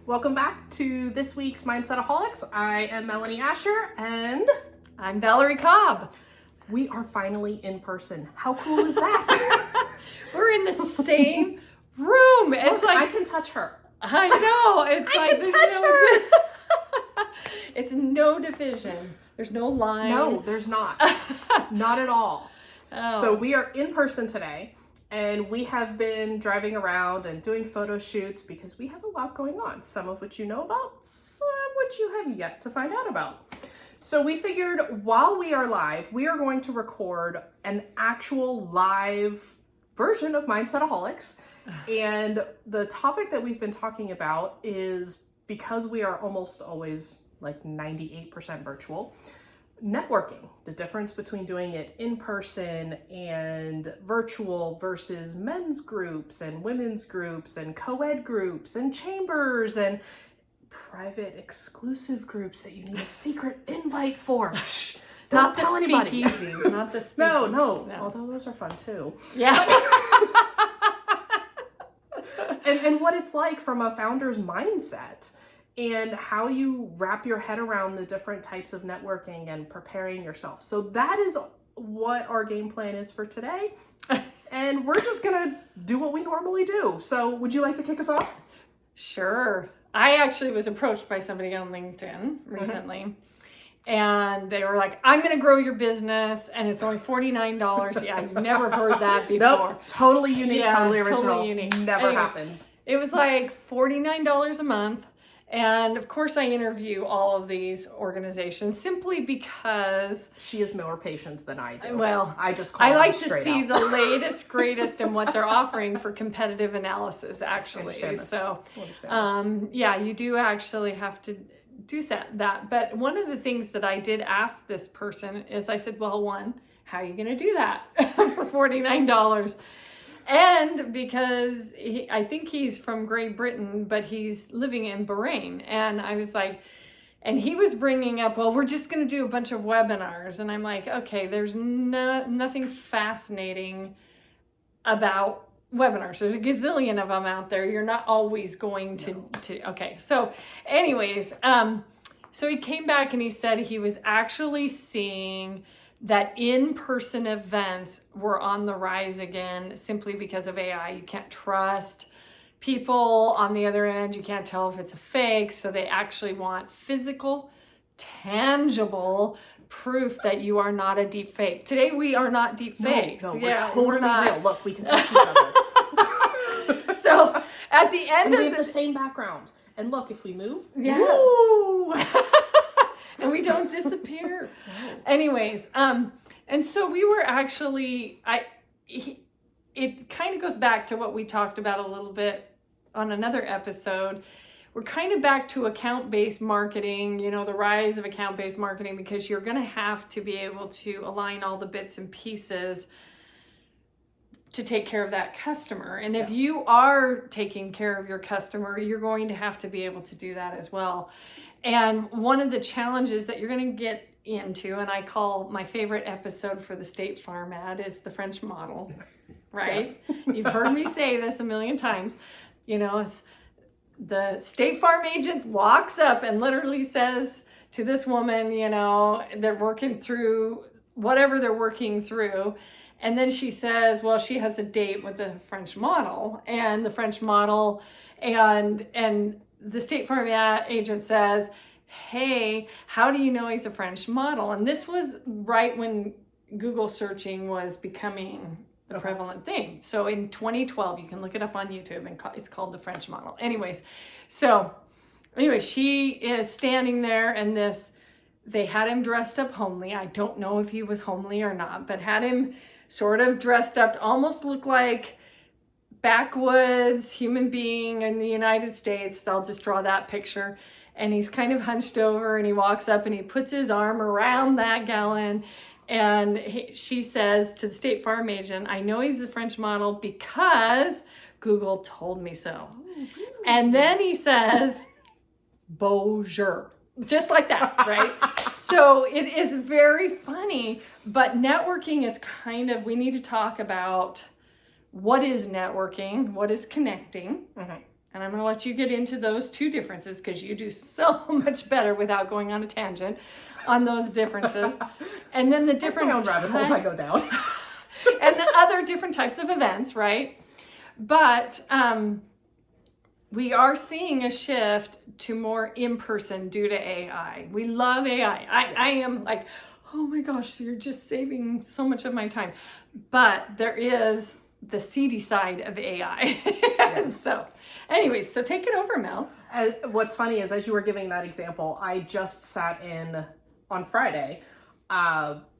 Welcome back to this week's Mindsetaholics. I am Melanie Asher and I'm Valerie Cobb. We are finally in person. How cool is that? We're in the same room. It's Look, I can touch her. I know. It's I can touch her. It's no division. There's no line. No, there's not. Not at all. Oh. So we are in person today, and we have been driving around and doing photo shoots because we have a lot going on, some of which you know about, some which you have yet to find out about. So we figured while we are live, we are going to record an actual live version of Mindsetaholics. And the topic that we've been talking about is, because we are almost always like 98% virtual, networking, the difference between doing it in person and virtual versus men's groups and women's groups and co-ed groups and chambers and private exclusive groups that you need a secret invite for. Shh, don't tell anybody. Not the speakeasies. No. Although those are fun too. Yeah. and what it's like from a founder's mindset and how you wrap your head around the different types of networking and preparing yourself. So that is what our game plan is for today. And we're just going to do what we normally do. So would you like to kick us off? Sure. I actually was approached by somebody on LinkedIn recently. And they were like, I'm going to grow your business, and it's only $49. Yeah, you've never heard that before. Nope, totally unique, Yeah, totally original. totally unique. Never Anyways, happens. It was like $49 a month. And of course, I interview all of these organizations simply because She has more patience than I do. Well, I just call I them like to straight see out. the latest, greatest, and what they're offering for competitive analysis, actually. Understand this. So, Understand this. yeah, you do actually have to do that. But one of the things that I did ask this person is, I said, well, one, how are you going to do that for $49? And because I think he's from Great Britain, but he's living in Bahrain. And I was like, and he was bringing up, well, we're just going to do a bunch of webinars. And I'm like, okay, there's nothing fascinating about webinars. There's a gazillion of them out there. You're not always going to okay. So anyways, so he came back and he said he was actually seeing that in-person events were on the rise again simply because of AI. You can't trust people on the other end. You can't tell if it's a fake. So they actually want physical, tangible proof that you are not a deep fake. Today we are not deep fakes. No, we're totally real. Look, we can touch each other. So at the end and we of have the same background. And look, if we move, Woo! And we don't disappear. Anyways, and so we were actually, it kind of goes back to what we talked about a little bit on another episode. We're kind of back to account-based marketing, the rise of account-based marketing, because you're going to have to be able to align all the bits and pieces to take care of that customer. And if you are taking care of your customer, you're going to have to be able to do that as well. And one of the challenges that you're going to get into, and I call my favorite episode for the State Farm ad, is the French model, right? Yes. You've heard me say this a million times. It's the State Farm agent walks up and literally says to this woman, they're working through whatever they're working through. And then she says, well, she has a date with the French model, and the French model, and the State Farm agent says, hey, how do you know he's a French model? And this was right when Google searching was becoming the prevalent thing. So in 2012, you can look it up on YouTube, and it's called the French model. Anyways, she is standing there, and they had him dressed up homely. I don't know if he was homely or not, but had him sort of dressed up, almost looked like backwoods human being in the United States. They'll just draw that picture. And he's kind of hunched over, and he walks up and he puts his arm around that gallon. And she says to the State Farm agent, I know he's a French model because Google told me so. Oh, really? And then he says, bonjour. Just like that, right? So it is very funny, but networking is we need to talk about what is networking, what is connecting, And I'm going to let you get into those two differences because you do so much better without going on a tangent on those differences. And then the different my own rabbit holes I go down. and the other different types of events, right? But we are seeing a shift to more in-person due to AI. We love AI. I am like, oh my gosh, you're just saving so much of my time. But there is the seedy side of AI. Yes. So anyways, so take it over, Mel. What's funny is as you were giving that example, I just sat in on Friday.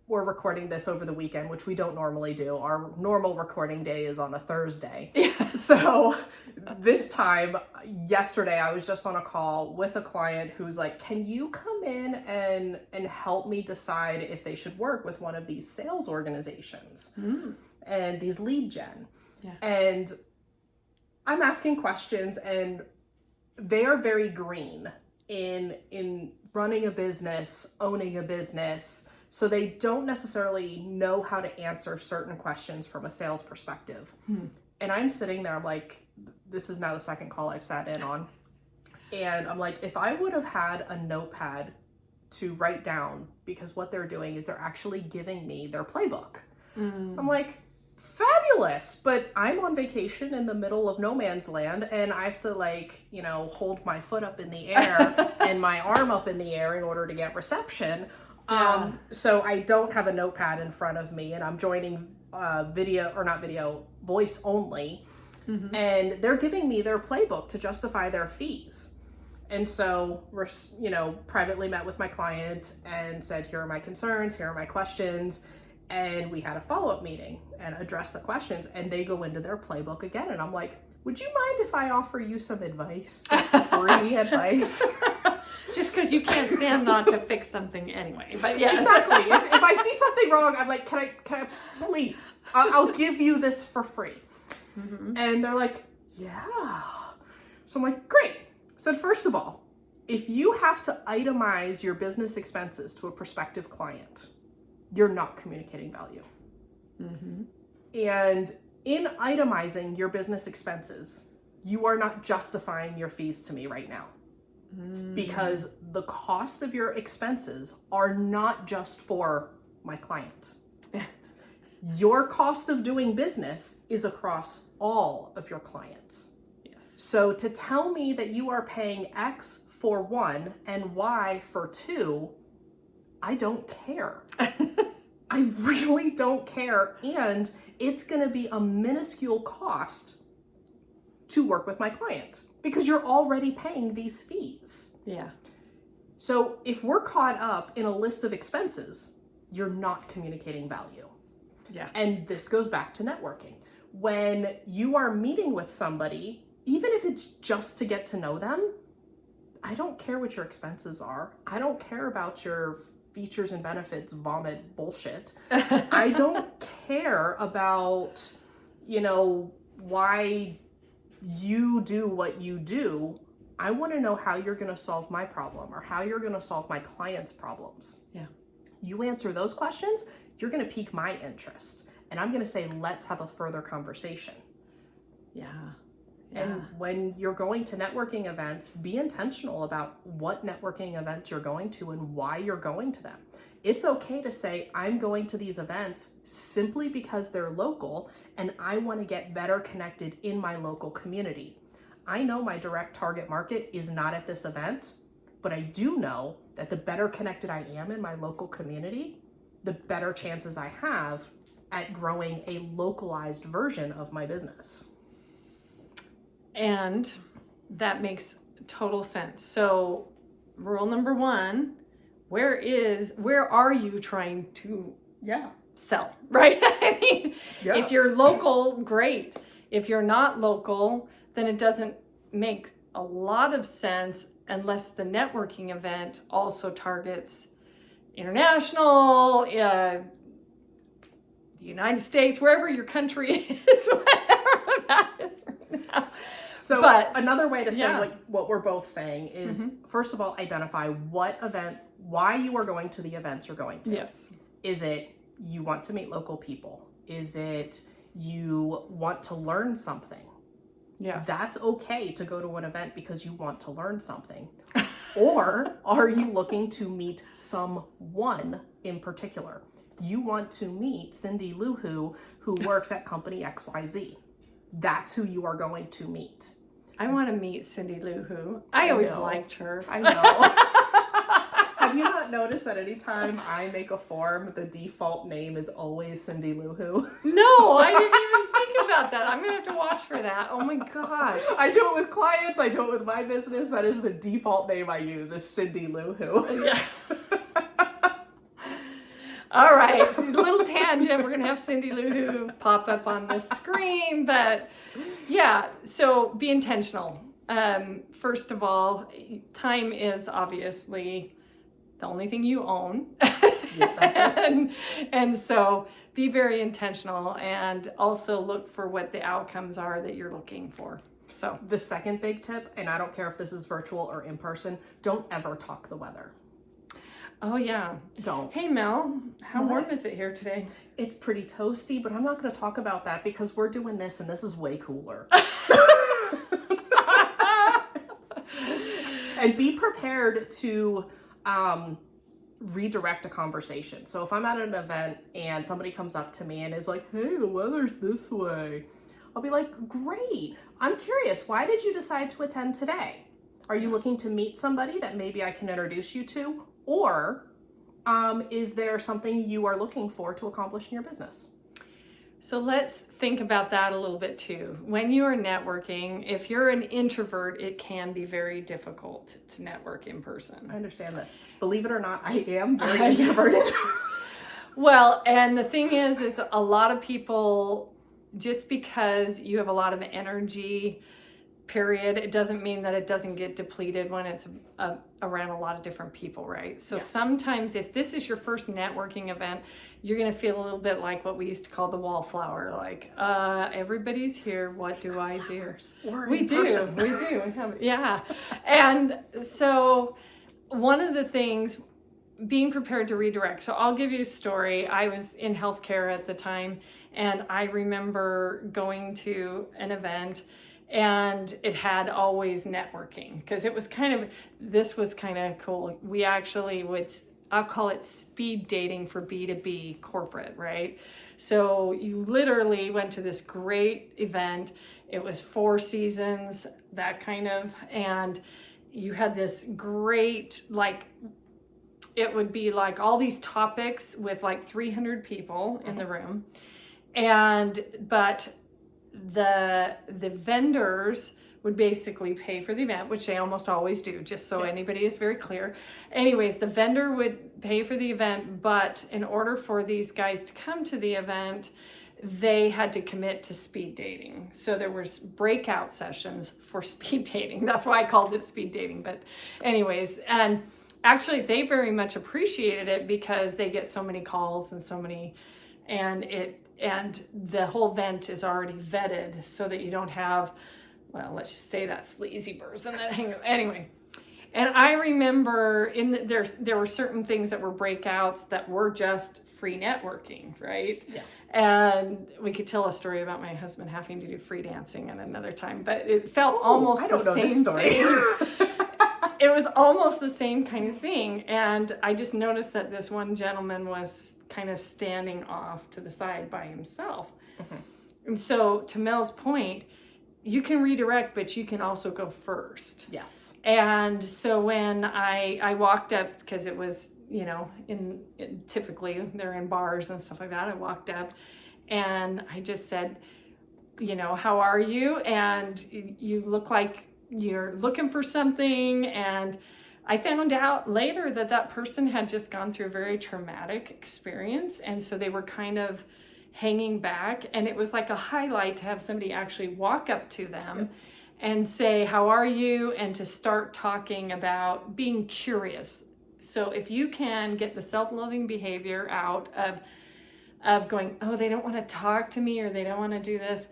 We're recording this over the weekend, which we don't normally do. Our normal recording day is on a Thursday. Yeah. So this time, yesterday, I was just on a call with a client who's like, can you come in and help me decide if they should work with one of these sales organizations and these lead gen? Yeah. And I'm asking questions, and they are very green in running a business, owning a business. So they don't necessarily know how to answer certain questions from a sales perspective. And I'm sitting there, I'm like, this is now the second call I've sat in on. And I'm like, if I would have had a notepad to write down, because what they're doing is they're actually giving me their playbook. I'm like, fabulous, but I'm on vacation in the middle of no man's land, and I have to hold my foot up in the air and my arm up in the air in order to get reception. Yeah. So I don't have a notepad in front of me, and I'm joining voice only. And they're giving me their playbook to justify their fees. And so we're, privately met with my client and said, here are my concerns, here are my questions. And we had a follow-up meeting and addressed the questions, and they go into their playbook again. And I'm like, would you mind if I offer you some advice, free advice? Just because you can't stand not to fix something anyway. But yeah, exactly. If I see something wrong, I'm like, can I please? I'll give you this for free. And they're like, yeah. So I'm like, great. So first of all, if you have to itemize your business expenses to a prospective client, you're not communicating value. And in itemizing your business expenses, you are not justifying your fees to me right now. Because the cost of your expenses are not just for my client. Your cost of doing business is across all of your clients. Yes. So to tell me that you are paying X for one and Y for two, I don't care. I really don't care. And it's going to be a minuscule cost to work with my client because you're already paying these fees. Yeah. So if we're caught up in a list of expenses, you're not communicating value. Yeah. And this goes back to networking. When you are meeting with somebody, even if it's just to get to know them, I don't care what your expenses are. I don't care about your features and benefits vomit bullshit. I don't care about, why you do what you do. I want to know how you're going to solve my problem or how you're going to solve my client's problems. Yeah. You answer those questions, you're going to pique my interest. And I'm going to say, let's have a further conversation. Yeah. And when you're going to networking events, be intentional about what networking events you're going to and why you're going to them. It's okay to say, I'm going to these events simply because they're local and I want to get better connected in my local community. I know my direct target market is not at this event, but I do know that the better connected I am in my local community, the better chances I have at growing a localized version of my business. And that makes total sense. So rule number one, where are you trying to sell, right? I mean, if you're local, great. If you're not local, then it doesn't make a lot of sense unless the networking event also targets international, the United States, wherever your country is, whatever that is right now. So another way to say what we're both saying is, first of all, identify why you are going to the events you're going to. Yes. Is it you want to meet local people? Is it you want to learn something? Yes. That's okay to go to an event because you want to learn something. Or are you looking to meet someone in particular? You want to meet Cindy Lou who works at company XYZ. That's who you are going to meet. I want to meet Cindy Lou Who. I always liked her. I know. Have you not noticed that anytime I make a form, the default name is always Cindy Lou Who? No, I didn't even think about that. I'm going to have to watch for that. Oh my gosh. I do it with clients. I do it with my business. That is the default name I use is Cindy Lou Who. Yeah. All right, a little tangent. We're going to have Cindy Lou Who pop up on the screen. But yeah, so be intentional. First of all, time is obviously the only thing you own. Yeah, that's it. And so be very intentional and also look for what the outcomes are that you're looking for. So the second big tip, and I don't care if this is virtual or in person, don't ever talk the weather. Oh yeah. Don't. Hey Mel, how What? warm is it here today? It's pretty toasty, but I'm not going to talk about that because we're doing this and this is way cooler. And be prepared to redirect a conversation. So if I'm at an event and somebody comes up to me and is like, hey, the weather's this way, I'll be like, great. I'm curious, why did you decide to attend today? Are you looking to meet somebody that maybe I can introduce you to? Or is there something you are looking for to accomplish in your business? So let's think about that a little bit too. When you are networking, if you're an introvert, it can be very difficult to network in person. I understand this. Believe it or not, I am very introverted. Well, and the thing is a lot of people, just because you have a lot of energy, period, it doesn't mean that it doesn't get depleted when it's around a lot of different people, right? So sometimes if this is your first networking event, you're going to feel a little bit like what we used to call the wallflower, like everybody's here, what do I do? We do. Yeah. And so one of the things, being prepared to redirect. So I'll give you a story. I was in healthcare at the time, and I remember going to an event and it had always networking because it was this was kind of cool. We actually I'll call it speed dating for B2B corporate, right? So you literally went to this great event. It was 4 seasons, that kind of, and you had this great, it would be like all these topics with like 300 people in the room. But the vendors would basically pay for the event, which they almost always do, just so anybody is very clear. Anyways, the vendor would pay for the event, but in order for these guys to come to the event, they had to commit to speed dating. So there was breakout sessions for speed dating. That's why I called it speed dating. But anyways, and actually they very much appreciated it because they get so many calls and so many, and the whole event is already vetted so that you don't have, well, let's just say that sleazy person that anyway. And I remember there were certain things that were breakouts that were just free networking, right? Yeah. And we could tell a story about my husband having to do free dancing at another time, but it felt almost the same this story. thing. It was almost the same kind of thing. And I just noticed that this one gentleman was kind of standing off to the side by himself. Mm-hmm. And so to Mel's point, you can redirect, but you can also go first. Yes. And so when I walked up, because it was, typically they're in bars and stuff like that, I walked up and I just said, how are you? And you look like you're looking for something. And I found out later that person had just gone through a very traumatic experience. And so they were kind of hanging back. And it was like a highlight to have somebody actually walk up to them and say, how are you? And to start talking about being curious. So if you can get the self-loathing behavior out of going, oh, they don't want to talk to me or they don't want to do this.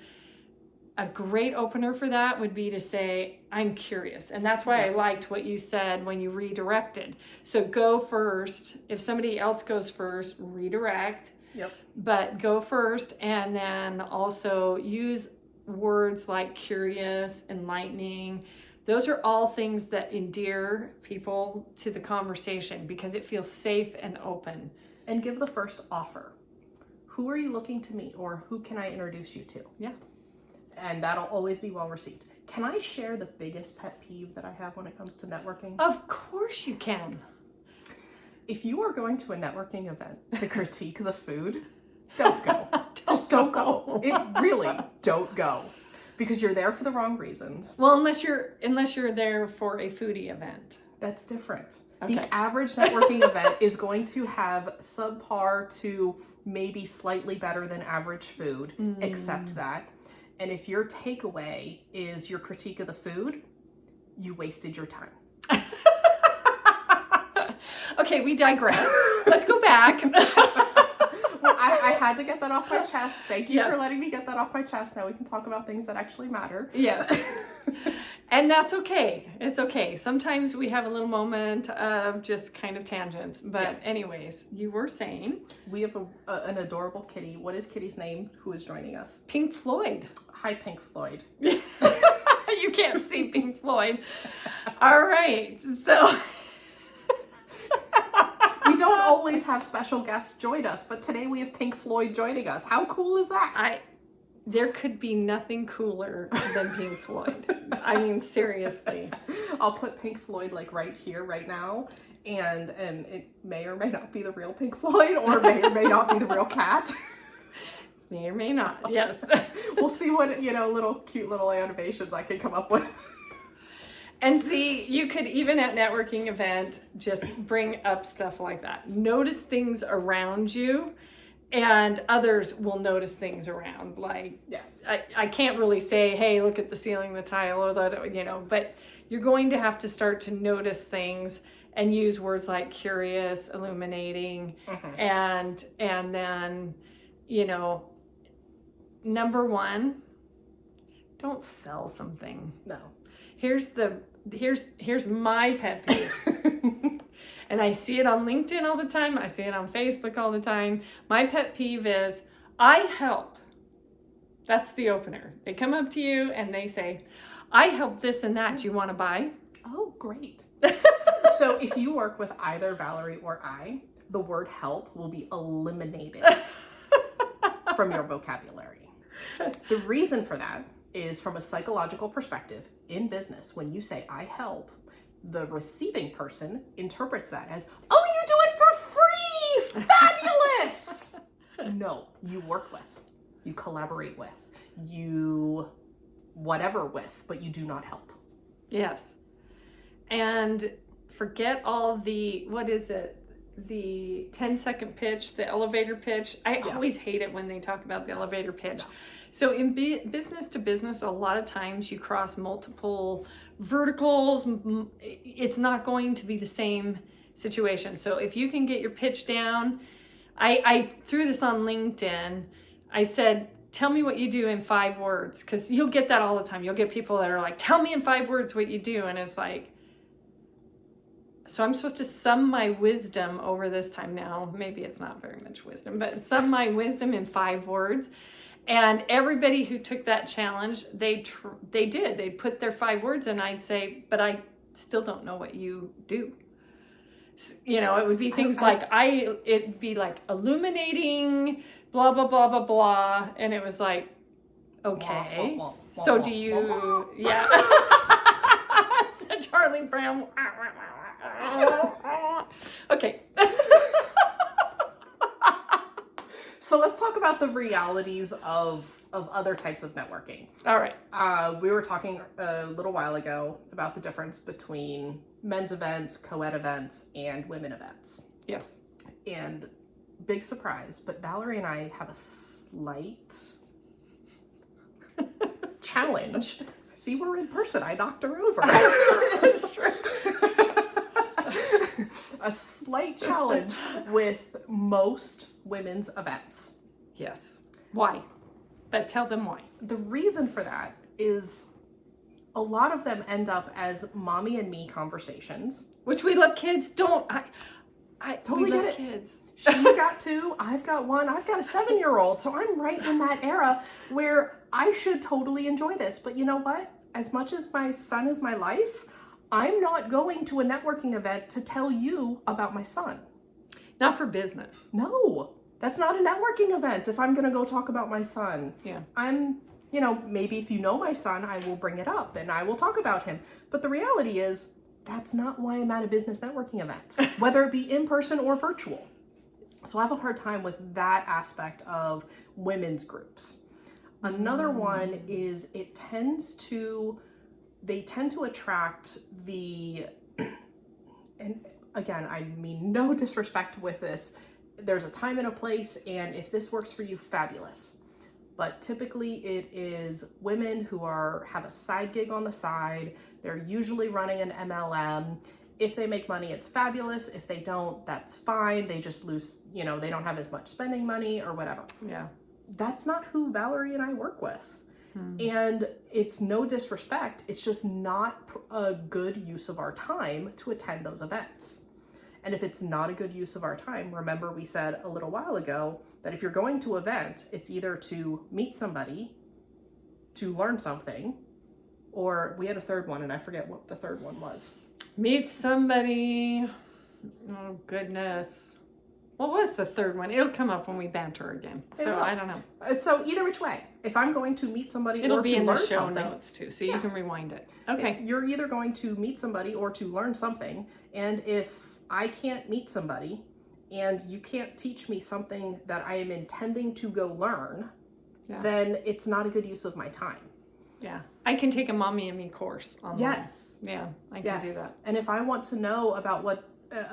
A great opener for that would be to say, I'm curious. And that's why I liked what you said when you redirected. So go first. If somebody else goes first, redirect. Yep. But go first, and then also use words like curious, enlightening. Those are all things that endear people to the conversation because it feels safe and open. And give the first offer. Who are you looking to meet, or who can I introduce you to? Yeah. And that'll always be well received. Can I share the biggest pet peeve that I have when it comes to networking? Of course you can. If you are going to a networking event to critique the food, don't go. Just don't go. It really, don't go. Because you're there for the wrong reasons. Well, unless you're there for a foodie event. That's different. Okay. The average networking event is going to have subpar to maybe slightly better than average food, accept that. And if your takeaway is your critique of the food, you wasted your time. Okay, we digress. Let's go back. Well, I had to get that off my chest. Thank you Yes. for letting me get that off my chest. Now we can talk about things that actually matter. Yes. And that's okay. It's okay. Sometimes we have a little moment of just kind of tangents. But anyways, you were saying. We have an adorable kitty. What is Kitty's name? Who is joining us? Pink Floyd. Hi, Pink Floyd. You can't see Pink Floyd. All right. So. We don't always have special guests join us, but today we have Pink Floyd joining us. How cool is that? There could be nothing cooler than Pink Floyd. I mean, seriously. I'll put Pink Floyd like right here, right now, and it may or may not be the real Pink Floyd, or may or may not be the real cat. May or may not, yes. We'll see what, cute little animations I can come up with. And see, you could even at networking event just bring up stuff like that. Notice things around you, and others will notice things around. Like, yes, I can't really say, hey, look at the ceiling, the tile, or that, but you're going to have to start to notice things and use words like curious, illuminating, and then, number one, don't sell something. No. Here's my pet peeve. And I see it on LinkedIn all the time. I see it on Facebook all the time. My pet peeve is, I help. That's the opener. They come up to you and they say, I help this and that. Do you want to buy? Oh, great. So if you work with either Valerie or I, the word help will be eliminated from your vocabulary. The reason for that is from a psychological perspective in business. When you say I help, the receiving person interprets that as, oh, you do it for free, fabulous. No, you work with, you collaborate with, you whatever with, but you do not help. Yes. And forget all the, what is it? The 10-second pitch, the elevator pitch. I always hate it when they talk about the elevator pitch. So in business to business, a lot of times you cross multiple verticals. It's not going to be the same situation. So if you can get your pitch down, I threw this on LinkedIn. I said, tell me what you do in 5 words, because you'll get that all the time. You'll get people that are like, tell me in 5 words what you do. And it's like, so I'm supposed to sum my wisdom over this time now. Maybe it's not very much wisdom, but sum my wisdom in 5 words. And everybody who took that challenge, they did. They put their 5 words, and I'd say, but I still don't know what you do. It would be things it'd be like illuminating, blah, blah, blah, blah, blah. And it was like, okay. So do you, yeah. So Charlie Brown. Okay. So let's talk about the realities of other types of networking. All right. We were talking a little while ago about the difference between men's events, co-ed events, and women events. Yes. And big surprise, but Valerie and I have a slight challenge. See, we're in person. I knocked her over. That's true. A slight challenge with most women's events. Yes. Why? But tell them why. The reason for that is a lot of them end up as mommy and me conversations. Which we love kids. I totally we get love it. Kids. She's got 2, I've got 1, I've got a 7-year-old. So I'm right in that era where I should totally enjoy this. But you know what? As much as my son is my life, I'm not going to a networking event to tell you about my son. Not for business. No, that's not a networking event if I'm going to go talk about my son. Yeah. Maybe if you know my son, I will bring it up and I will talk about him. But the reality is, that's not why I'm at a business networking event, whether it be in person or virtual. So I have a hard time with that aspect of women's groups. Another one is they tend to attract and again, I mean no disrespect with this. There's a time and a place, and if this works for you, fabulous. But typically it is women who have a side gig on the side. They're usually running an MLM. If they make money, it's fabulous. If they don't, that's fine. They just lose, they don't have as much spending money or whatever. Yeah. That's not who Valerie and I work with. And it's no disrespect. It's just not a good use of our time to attend those events. And if it's not a good use of our time, remember we said a little while ago that if you're going to an event, it's either to meet somebody, to learn something, or we had a third one and I forget what the third one was. Meet somebody. Oh, goodness. What was the third one? It'll come up when we banter again. So I don't know. So either which way, if I'm going to meet somebody It'll or be to in the learn show something, notes too, so you can rewind it. Okay. you're either going to meet somebody or to learn something. And if I can't meet somebody and you can't teach me something that I am intending to go learn, then it's not a good use of my time. Yeah. I can take a Mommy and Me course online. Yes. Yeah, I can do that. And if I want to know about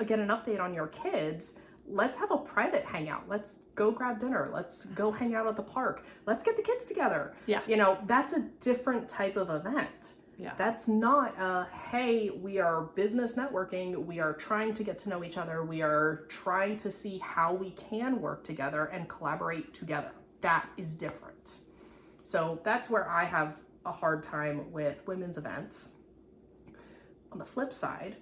get an update on your kids, let's have a private hangout. Let's go grab dinner. Let's go hang out at the park. Let's get the kids together. Yeah. That's a different type of event. Yeah. That's not hey, we are business networking. We are trying to get to know each other. We are trying to see how we can work together and collaborate together. That is different. So that's where I have a hard time with women's events. On the flip side,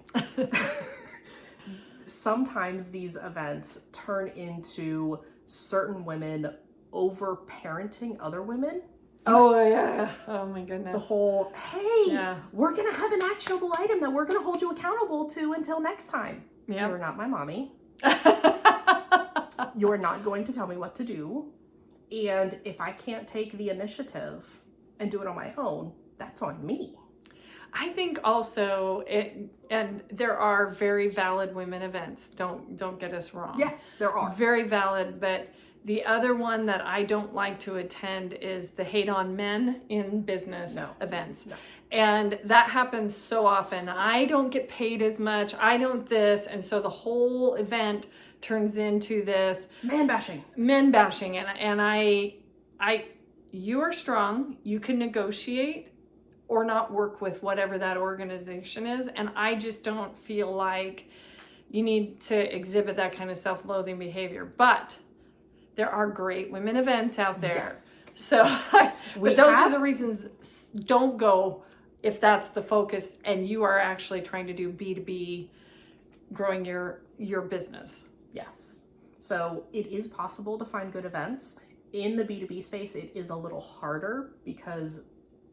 sometimes these events turn into certain women over-parenting other women. Oh, yeah. Oh, my goodness. The whole, hey, we're going to have an actionable item that we're going to hold you accountable to until next time. Yep. You're not my mommy. You're not going to tell me what to do. And if I can't take the initiative and do it on my own, that's on me. I think also and there are very valid women events. Don't get us wrong. Yes, there are. Very valid, but the other one that I don't like to attend is the hate on men in business events. No. And that happens so often. I don't get paid as much. I don't this. And so the whole event turns into this men bashing. And I you are strong. You can negotiate or not work with whatever that organization is. And I just don't feel like you need to exhibit that kind of self-loathing behavior. But there are great women events out there. Yes. So, but those are the reasons. Don't go if that's the focus and you are actually trying to do B2B, growing your business. Yes. So it is possible to find good events. In the B2B space, it is a little harder because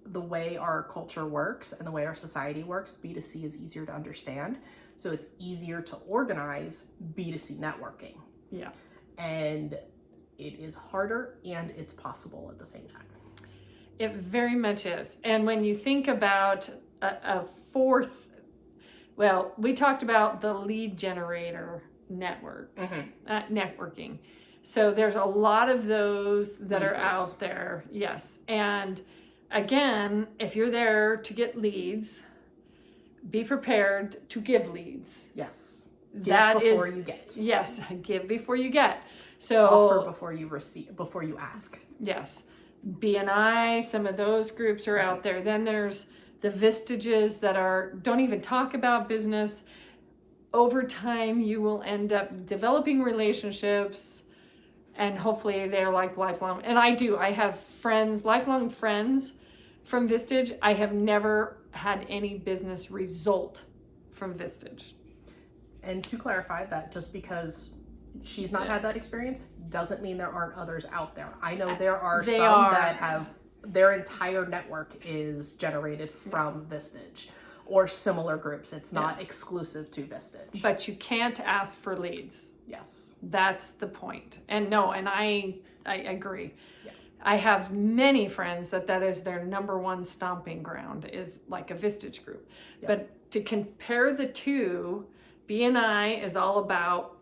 the way our culture works and the way our society works, B2C is easier to understand. So it's easier to organize B2C networking. Yeah. And it is harder and it's possible at the same time. It very much is. And when you think about a fourth, well, we talked about the lead generator networks, networking. So there's a lot of those that are out there. Yes. And again, if you're there to get leads, be prepared to give leads. Yes. Give before you get. Yes. Give before you get. So offer before you receive, before you ask. Yes. BNI, some of those groups are out there. Then there's the Vistages that don't even talk about business. Over time, you will end up developing relationships and hopefully they're like lifelong. And I have friends, lifelong friends from Vistage. I have never had any business result from Vistage. And to clarify that, just because she's not had that experience doesn't mean there aren't others out there. I know there are some that have their entire network is generated from Vistage or similar groups. It's not exclusive to Vistage. But you can't ask for leads. Yes. That's the point. And no, and I agree. Yeah. I have many friends that is their number one stomping ground, is like a Vistage group. Yeah. But to compare the two, BNI is all about,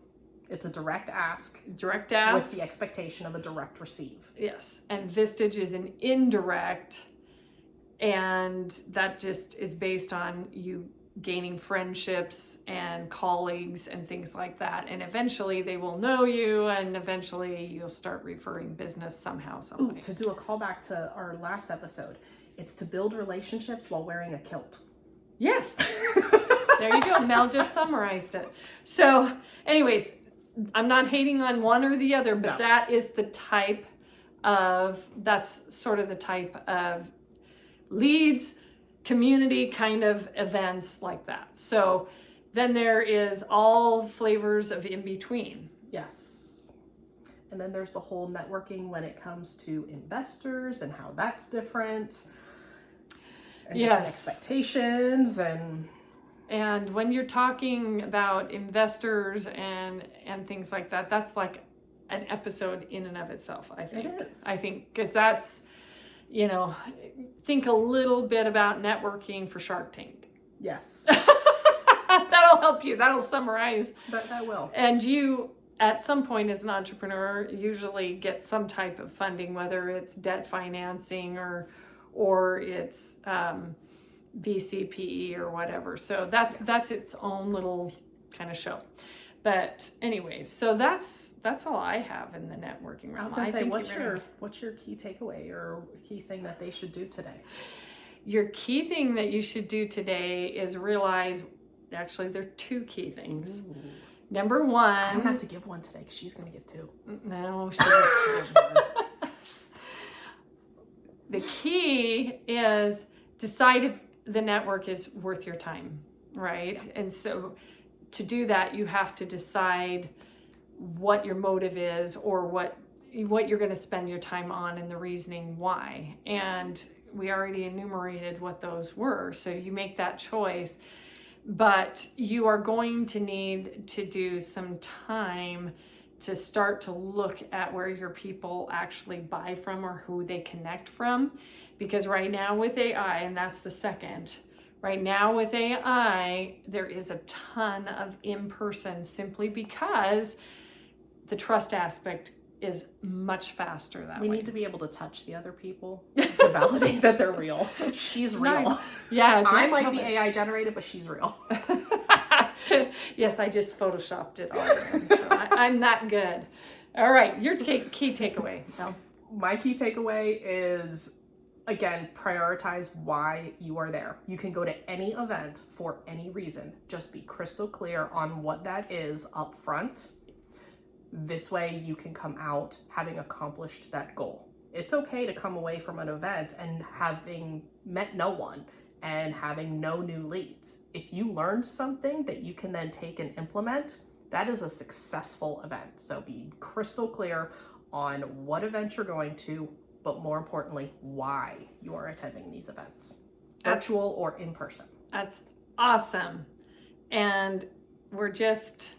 it's a direct ask with with the expectation of a direct receive. Yes. And Vistage is an indirect, and that just is based on you gaining friendships and colleagues and things like that. And eventually they will know you, and eventually you'll start referring business somehow, some way. To do a callback to our last episode, it's to build relationships while wearing a kilt. Yes. There you go. Mel just summarized it. So anyways, I'm not hating on one or the other, but that is the type of, that's sort of the type of leads, community kind of events like that. So then there is all flavors of in between. Yes. And then there's the whole networking when it comes to investors and how that's different. And different expectations and when you're talking about investors and things like that, that's like an episode in and of itself, I think. It is. I think, because that's, think a little bit about networking for Shark Tank. Yes. That'll help you. That'll summarize. That will. And you, at some point as an entrepreneur, usually get some type of funding, whether it's debt financing or it's VCPE or whatever. So that's its own little kind of show. But anyways, so that's all I have in the networking realm. I was gonna say, what's your key takeaway or key thing that they should do today? Your key thing that you should do today is realize, actually there are two key things. Ooh. Number one, I don't have to give one today because she's gonna give two. No, she doesn't give one. The key is decide if the network is worth your time, right? Yeah. And so to do that, you have to decide what your motive is, or what you're going to spend your time on, and the reasoning why. And we already enumerated what those were. So you make that choice, but you are going to need to do some time to start to look at where your people actually buy from or who they connect from. Because right now with AI, and that's the second, right now with AI, there is a ton of in-person, simply because the trust aspect is much faster that way. We need to be able to touch the other people to validate that they're real. She's real. Yeah. I might be AI generated, but she's real. Yes, I just photoshopped it all. So I'm that good. All right, your key takeaway. No. My key takeaway is, again, prioritize why you are there. You can go to any event for any reason. Just be crystal clear on what that is up front. This way you can come out having accomplished that goal. It's okay to come away from an event and having met no one and having no new leads. If you learned something that you can then take and implement, that is a successful event. So be crystal clear on what event you're going to, but more importantly, why you are attending these events, virtual or in person. That's awesome. And we're just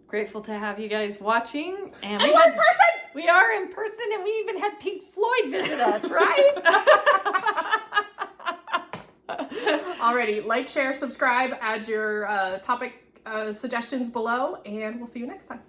grateful to have you guys watching. And we're in person! We are in person, and we even had Pink Floyd visit us, right? Alrighty, like, share, subscribe, add your topic suggestions below, and we'll see you next time.